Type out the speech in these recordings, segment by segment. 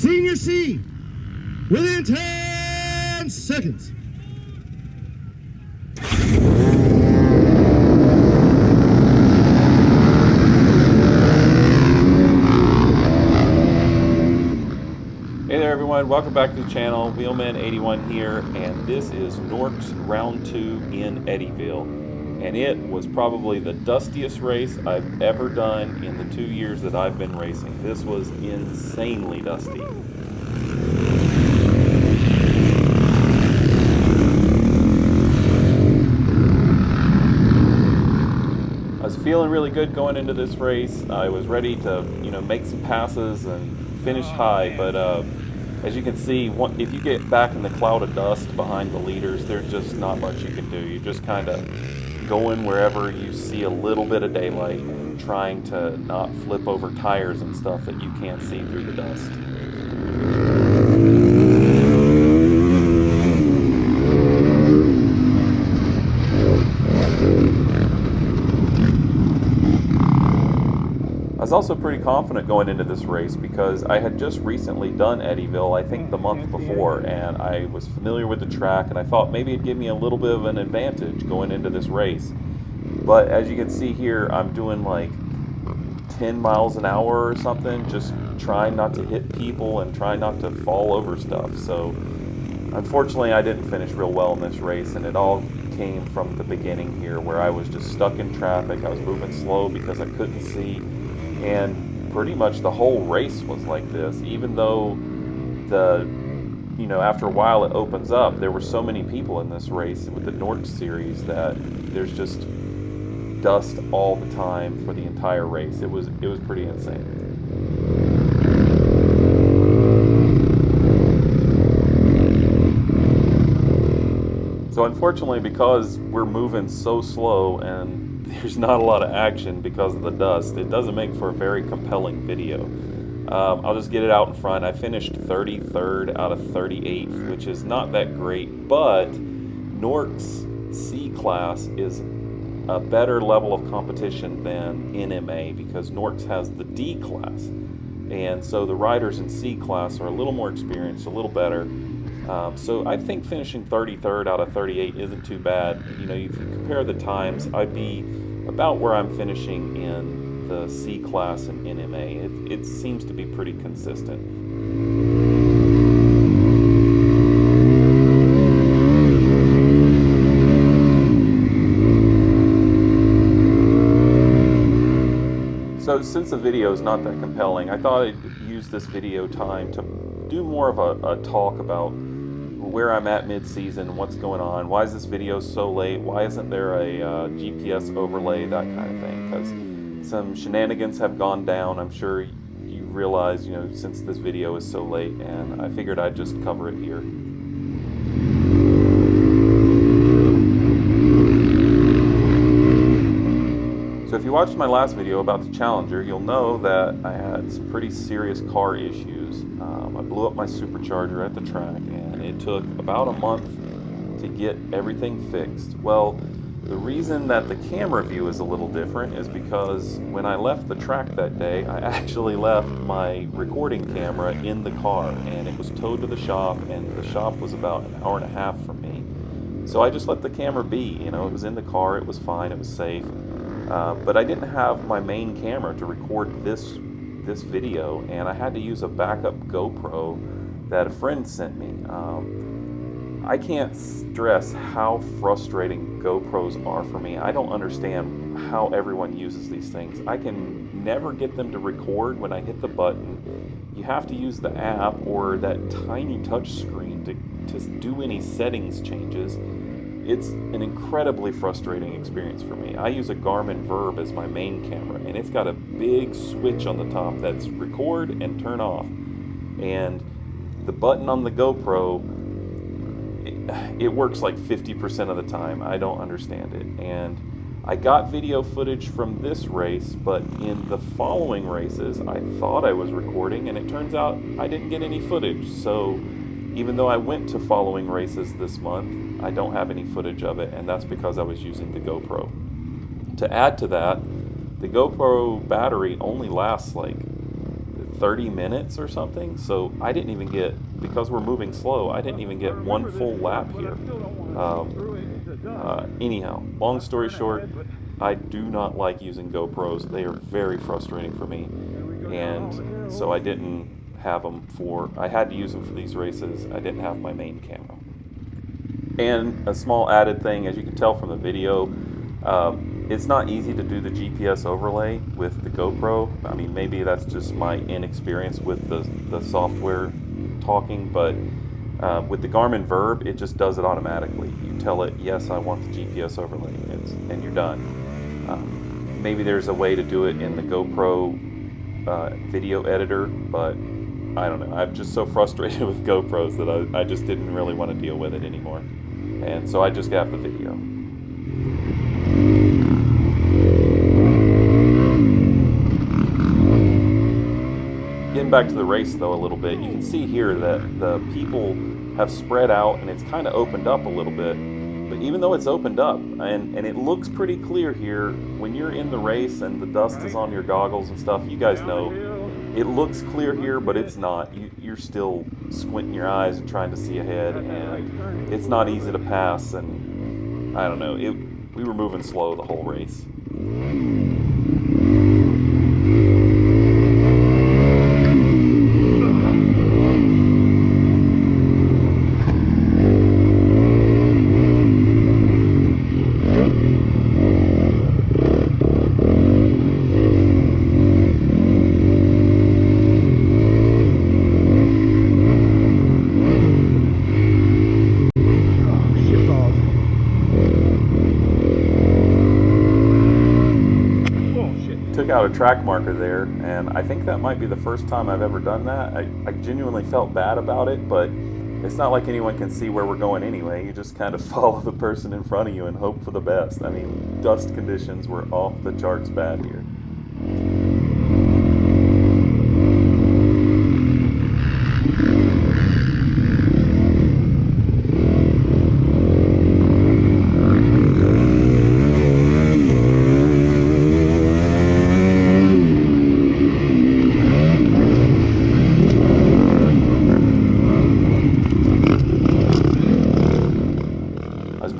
Senior C within 10 seconds. Hey there everyone, welcome back to the channel. Wheelman81 here, and this is NORCS Round 2 in Eddieville. And it was probably the dustiest race I've ever done in the 2 years that I've been racing. This was insanely dusty. I was feeling really good going into this race. I was ready to, make some passes and finish high, but as you can see, if you get back in the cloud of dust behind the leaders, there's just not much you can do. You're just kind of going wherever you see a little bit of daylight and trying to not flip over tires and stuff that you can't see through the dust. I was also pretty confident going into this race because I had just recently done Eddieville, I think the month before, and I was familiar with the track, and I thought maybe it'd give me a little bit of an advantage going into this race. But as you can see here, I'm doing like 10 miles an hour or something, just trying not to hit people and trying not to fall over stuff. So unfortunately I didn't finish real well in this race, and it all came from the beginning here where I was just stuck in traffic. I was moving slow because I couldn't see. And pretty much the whole race was like this, even though after a while it opens up. There were so many people in this race with the NORCS series that there's just dust all the time for the entire race. It was pretty insane. So unfortunately, because we're moving so slow and there's not a lot of action because of the dust, it doesn't make for a very compelling video. I'll just get it out in front. I finished 33rd out of 38th, which is not that great, but NORCS C class is a better level of competition than NMA because NORCS has the D class. And so the riders in C class are a little more experienced, a little better. So I think finishing 33rd out of 38 isn't too bad. If you compare the times, I'd be about where I'm finishing in the C class and NMA. It seems to be pretty consistent. So since the video is not that compelling, I thought I'd use this video time to do more of a talk about where I'm at mid-season, what's going on, why is this video so late, why isn't there a GPS overlay, that kind of thing, because some shenanigans have gone down. I'm sure you realize, since this video is so late, and I figured I'd just cover it here. So if you watched my last video about the Challenger, you'll know that I had some pretty serious car issues. I blew up my supercharger at the track, and it took about a month to get everything fixed. Well, the reason that the camera view is a little different is because when I left the track that day, I actually left my recording camera in the car, and it was towed to the shop, and the shop was about an hour and a half from me. So I just let the camera be. It was in the car, it was fine, it was safe. But I didn't have my main camera to record this video, and I had to use a backup GoPro that a friend sent me. I can't stress how frustrating GoPros are for me. I don't understand how everyone uses these things. I can never get them to record when I hit the button. You have to use the app or that tiny touch screen to do any settings changes. It's an incredibly frustrating experience for me. I use a Garmin Verb as my main camera, and it's got a big switch on the top that's record and turn off. And the button on the GoPro, it works like 50% of the time. I don't understand it. And I got video footage from this race, but in the following races, I thought I was recording, and it turns out I didn't get any footage. So even though I went to following races this month, I don't have any footage of it, and that's because I was using the GoPro. To add to that, the GoPro battery only lasts like 30 minutes or something. So I didn't even get, because we're moving slow, I didn't even get one full lap here. Anyhow, long story short, I do not like using GoPros. They are very frustrating for me. And so I didn't have them I had to use them for these races. I didn't have my main camera. And a small added thing, as you can tell from the video, it's not easy to do the GPS overlay with the GoPro. I mean, maybe that's just my inexperience with the software talking, but with the Garmin Verb, it just does it automatically. You tell it, yes, I want the GPS overlay, and you're done. Maybe there's a way to do it in the GoPro video editor, but I don't know. I'm just so frustrated with GoPros that I just didn't really want to deal with it anymore. And so I just got the video. Getting back to the race though a little bit, you can see here that the people have spread out and it's kind of opened up a little bit. But even though it's opened up and it looks pretty clear here, when you're in the race and the dust is on your goggles and stuff, you guys know, it looks clear here, but it's not. You're still squinting your eyes and trying to see ahead, and it's not easy to pass, and I don't know, we were moving slow the whole race. Took out a track marker there, and I think that might be the first time I've ever done that. I genuinely felt bad about it, but it's not like anyone can see where we're going anyway. You just kind of follow the person in front of you and hope for the best. I mean, dust conditions were off the charts bad here.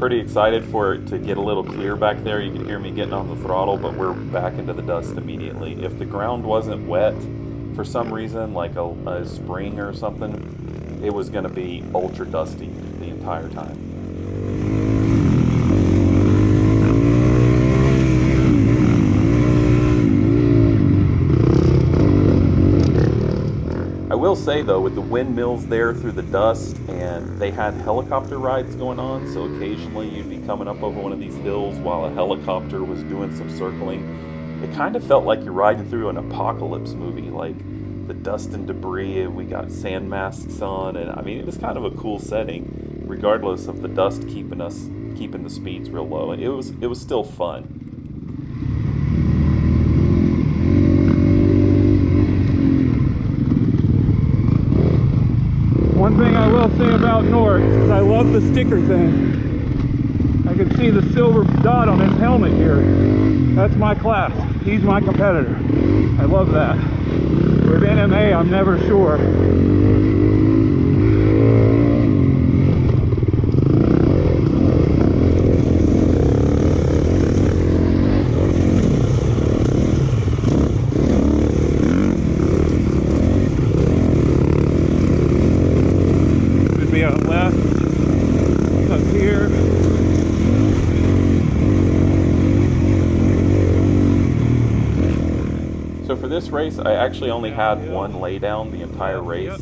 Pretty excited for it to get a little clear back there. You can hear me getting on the throttle, but we're back into the dust immediately. If the ground wasn't wet for some reason, like a spring or something, it was going to be ultra dusty the entire time. I will say though, with the windmills there through the dust, and they had helicopter rides going on, so occasionally you'd be coming up over one of these hills while a helicopter was doing some circling. It kind of felt like you're riding through an apocalypse movie, like the dust and debris, and we got sand masks on, and I mean, it was kind of a cool setting, regardless of the dust keeping the speeds real low. It was still fun. One thing I will say about NORCS is I love the sticker thing. I can see the silver dot on his helmet here. That's my class. He's my competitor. I love that. With NMA, I'm never sure. Left up here. So for this race, I actually only had one laydown the entire race.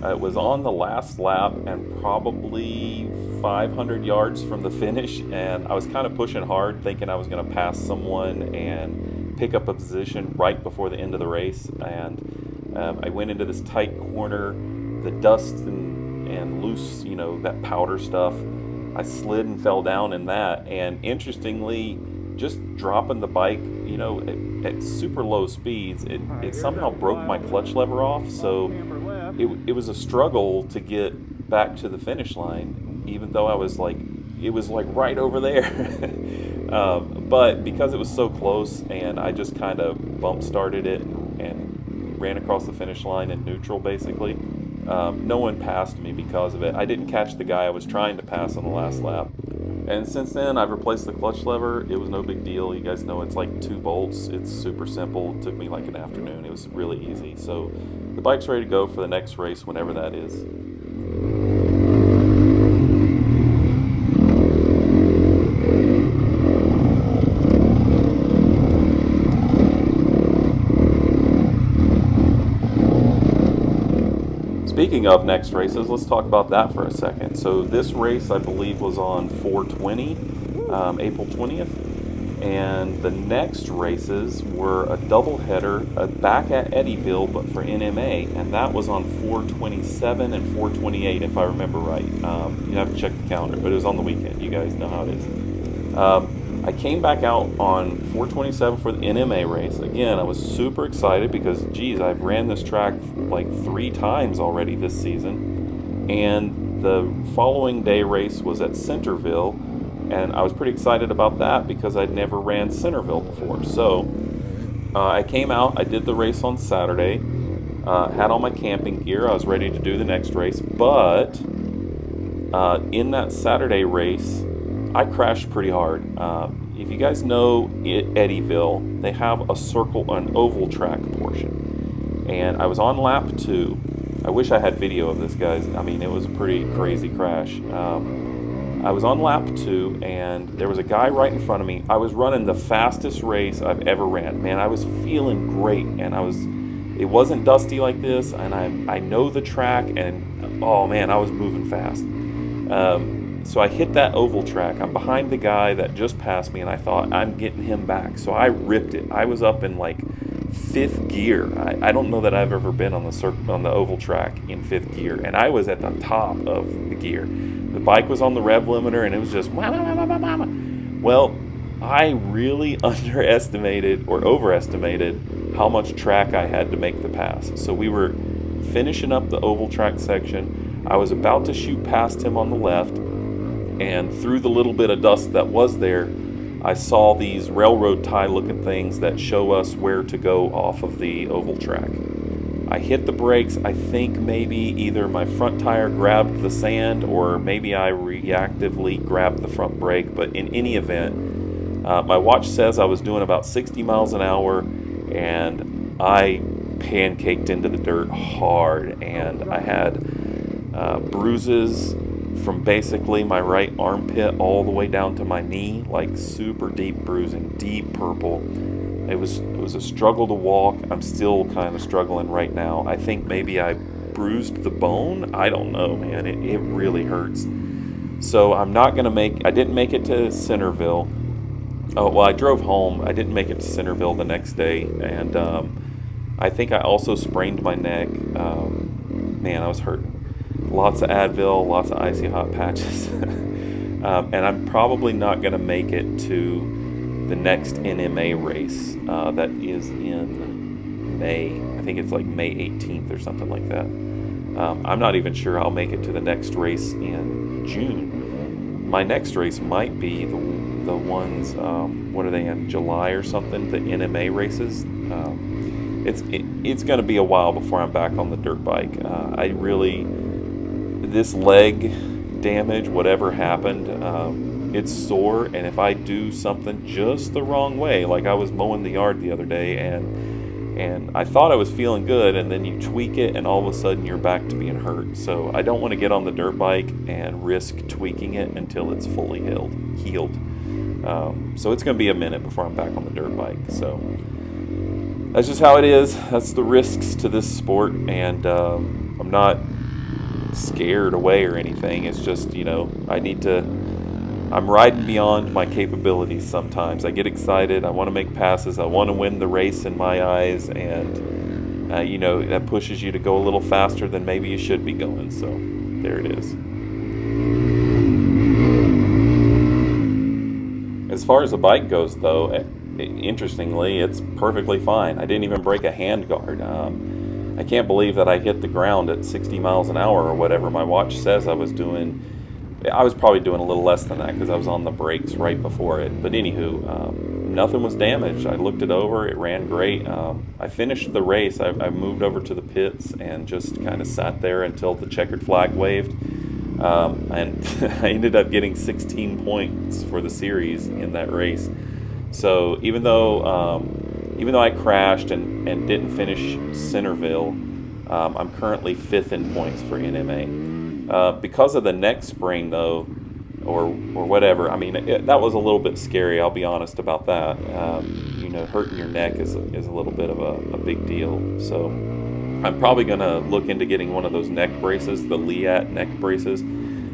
It was on the last lap and probably 500 yards from the finish, and I was kind of pushing hard, thinking I was going to pass someone and pick up a position right before the end of the race. And I went into this tight corner, the dust and loose, that powder stuff. I slid and fell down in that, and interestingly, just dropping the bike, at super low speeds, it somehow broke my clutch lever off, so it was a struggle to get back to the finish line, even though it was like right over there. But because it was so close, and I just kind of bump started it and ran across the finish line in neutral, basically. No one passed me because of it. I didn't catch the guy I was trying to pass on the last lap. And since then, I've replaced the clutch lever. It was no big deal. You guys know it's like 2 bolts. It's super simple. It took me like an afternoon. It was really easy. So the bike's ready to go for the next race, whenever that is. Speaking of next races, let's talk about that for a second. So this race, I believe, was on 4/20, April 20th. And the next races were a doubleheader back at Eddieville, but for NMA, and that was on 4/27 and 4/28, if I remember right. You have to check the calendar, but it was on the weekend. You guys know how it is. I came back out on 4/27 for the NMA race. Again, I was super excited because, geez, I've ran this track like 3 times already this season. And the following day race was at Centerville, and I was pretty excited about that because I'd never ran Centerville before. So I came out, I did the race on Saturday, had all my camping gear, I was ready to do the next race, but in that Saturday race, I crashed pretty hard. If you guys know Eddieville, they have a circle, an oval track portion. And I was on lap 2. I wish I had video of this, guys. I mean, it was a pretty crazy crash. I was on lap 2, and there was a guy right in front of me. I was running the fastest race I've ever ran. Man, I was feeling great, and it wasn't dusty like this, and I know the track, and oh man, I was moving fast. So I hit that oval track. I'm behind the guy that just passed me, and I thought, I'm getting him back. So I ripped it. I was up in like 5th gear. I don't know that I've ever been on the oval track in 5th gear, and I was at the top of the gear. The bike was on the rev limiter, and it was just wah, wah, wah, wah, wah, wah. Well, I really underestimated or overestimated how much track I had to make the pass. So we were finishing up the oval track section. I was about to shoot past him on the left, and through the little bit of dust that was there, I saw these railroad tie looking things that show us where to go off of the oval track. I hit the brakes. I think maybe either my front tire grabbed the sand or maybe I reactively grabbed the front brake, but in any event, my watch says I was doing about 60 miles an hour, and I pancaked into the dirt hard, and I had bruises from basically my right armpit all the way down to my knee, like super deep bruising, deep purple. It was a struggle to walk. I'm still kind of struggling right now. I think maybe I bruised the bone. I don't know, man. It really hurts. So I didn't make it to Centerville. Oh, well, I drove home. I didn't make it to Centerville the next day, and I think I also sprained my neck. Man, I was hurting. Lots of Advil, lots of icy hot patches. And I'm probably not going to make it to the next NMA race that is in May. I think it's like May 18th or something like that. I'm not even sure I'll make it to the next race in June. My next race might be the ones, what are they, in July or something, the NMA races. It's going to be a while before I'm back on the dirt bike. This leg damage, whatever happened, it's sore, and if I do something just the wrong way, like I was mowing the yard the other day, and I thought I was feeling good, and then you tweak it, and all of a sudden you're back to being hurt. So I don't want to get on the dirt bike and risk tweaking it until it's fully healed. So it's going to be a minute before I'm back on the dirt bike. So that's just how it is. That's the risks to this sport, and I'm not scared away or anything. It's just, I'm riding beyond my capabilities sometimes. I get excited. I want to make passes. I want to win the race in my eyes, and that pushes you to go a little faster than maybe you should be going. So there it is. As far as the bike goes, though, interestingly, it's perfectly fine. I didn't even break a hand guard. I can't believe that I hit the ground at 60 miles an hour or whatever my watch says I was doing. I was probably doing a little less than that because I was on the brakes right before it. But anywho, nothing was damaged. I looked it over, it ran great. I finished the race. I moved over to the pits and just kind of sat there until the checkered flag waved. And I ended up getting 16 points for the series in that race. So even though I crashed and didn't finish Centerville, I'm currently 5th in points for NMA. Because of the neck spring, though, or whatever, I mean, that was a little bit scary. I'll be honest about that. You know, hurting your neck is a little bit of a big deal. So I'm probably going to look into getting one of those neck braces, the Liat neck braces.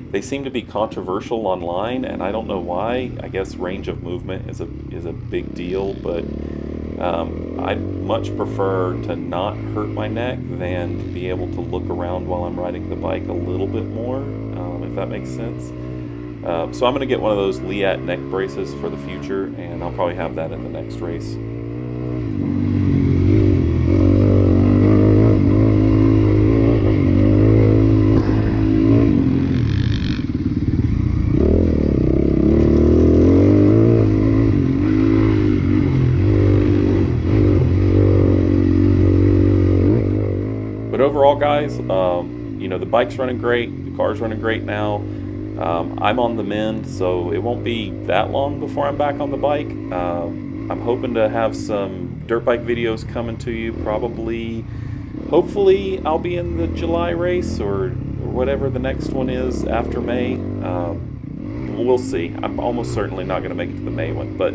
They seem to be controversial online, and I don't know why. I guess range of movement is a big deal, but I'd much prefer to not hurt my neck than to be able to look around while I'm riding the bike a little bit more, if that makes sense. So I'm going to get one of those Liat neck braces for the future, and I'll probably have that in the next race. But overall, guys, you know, the bike's running great, the car's running great now. I'm on the mend, so it won't be that long before I'm back on the bike. I'm hoping to have some dirt bike videos coming to you, hopefully I'll be in the July race or whatever the next one is after May. We'll see. I'm almost certainly not going to make it to the May one, but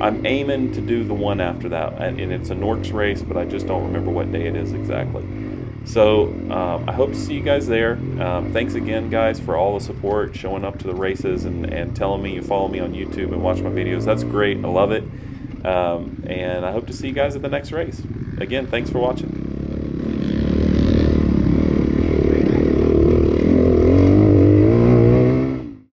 I'm aiming to do the one after that, and it's a NORCS race, but I just don't remember what day it is exactly. So I hope to see you guys there. Thanks again, guys, for all the support, showing up to the races and telling me you follow me on YouTube and watch my videos. That's great. I love it. And I hope to see you guys at the next race. Again, thanks for watching.